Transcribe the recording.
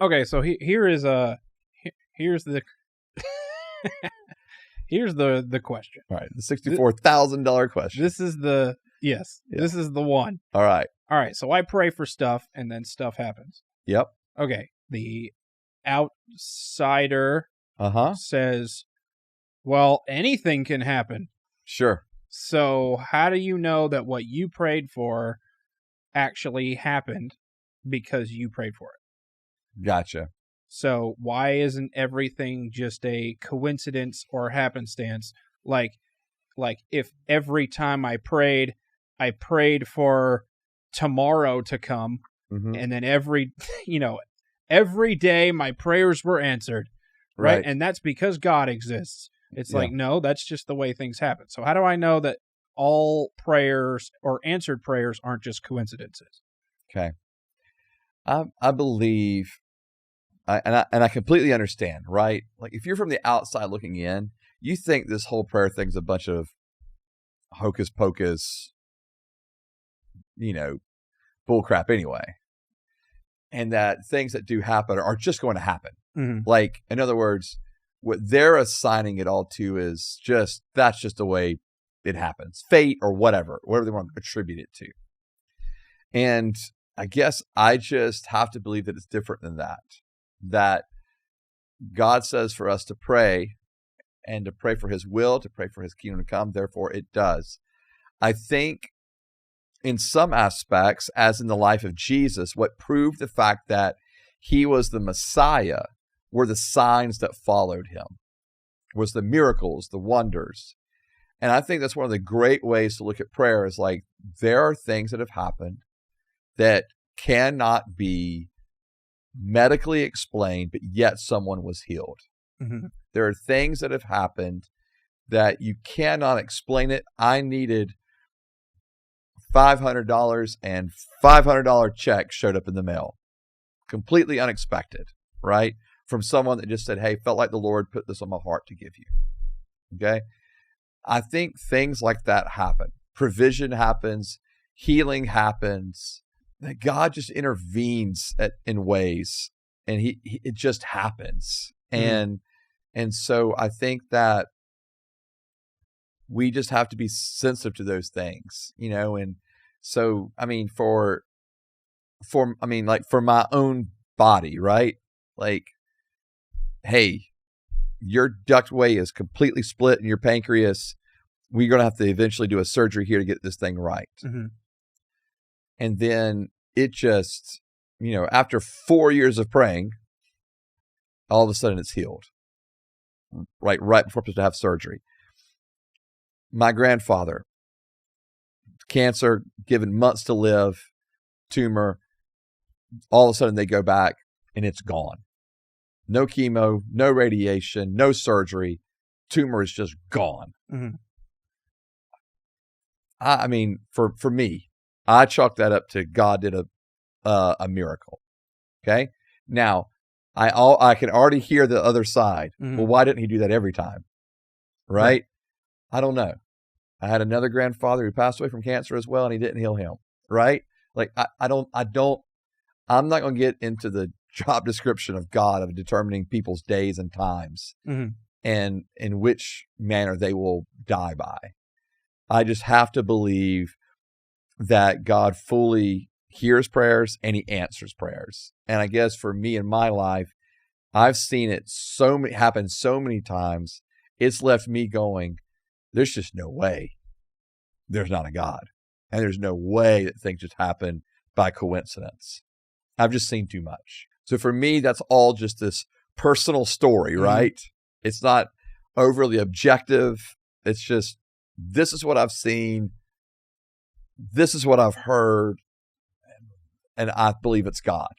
Okay, so here's the here's the question. All right, the $64,000 question. This is the This is the one. All right. All right, so I pray for stuff, and then stuff happens. Yep. Okay, the outsider says, well, anything can happen. Sure. So how do you know that what you prayed for actually happened because you prayed for it? Gotcha. So why isn't everything just a coincidence or happenstance? Like if every time I prayed for tomorrow to come, and then every day my prayers were answered, right? And that's because God exists. It's like, no, that's just the way things happen. So how do I know that all prayers or answered prayers aren't just coincidences? Okay. I believe, and I completely understand, right? Like if you're from the outside looking in, you think this whole prayer thing's a bunch of hocus pocus, bull crap anyway. And that things that do happen are just going to happen. Like, in other words, what they're assigning it all to is that's just the way it happens. Fate or whatever they want to attribute it to. And I guess I just have to believe that it's different than that. That God says for us to pray and to pray for his will, to pray for his kingdom to come. Therefore, it does. I think in some aspects, as in the life of Jesus, what proved the fact that he was the Messiah were the signs that followed him, was the miracles, the wonders. And I think that's one of the great ways to look at prayer is like, there are things that have happened that cannot be medically explained, but yet someone was healed. There are things that have happened that you cannot explain it. I needed $500 and $500 check showed up in the mail. Completely unexpected, right? From someone that just said, hey, felt like the Lord put this on my heart to give you. Okay? I think things like that happen. Provision happens. Healing happens. That God just intervenes in ways, and it just happens. And so I think that we just have to be sensitive to those things, and so, I mean, for my own body, right? Like, hey, your ductway is completely split in your pancreas. We're going to have to eventually do a surgery here to get this thing right. And then it just, after 4 years of praying, all of a sudden it's healed. Right before I'm supposed to have surgery. My grandfather, cancer, given months to live, tumor, all of a sudden they go back and it's gone. No chemo, no radiation, no surgery. Tumor is just gone. I mean, for me, I chalk that up to God did a miracle. Okay? Now, I can already hear the other side. Well, why didn't he do that every time? Right? I don't know. I had another grandfather who passed away from cancer as well, and he didn't heal him. Right? Like, I'm not going to get into the job description of God of determining people's days and times and in which manner they will die by. I just have to believe that God fully hears prayers and he answers prayers. And I guess for me in my life, I've seen it happen so many times. It's left me going, there's just no way there's not a God. And there's no way that things just happen by coincidence. I've just seen too much. So for me, that's all just this personal story, right? It's not overly objective. It's just, this is what I've seen. This is what I've heard. And I believe it's God.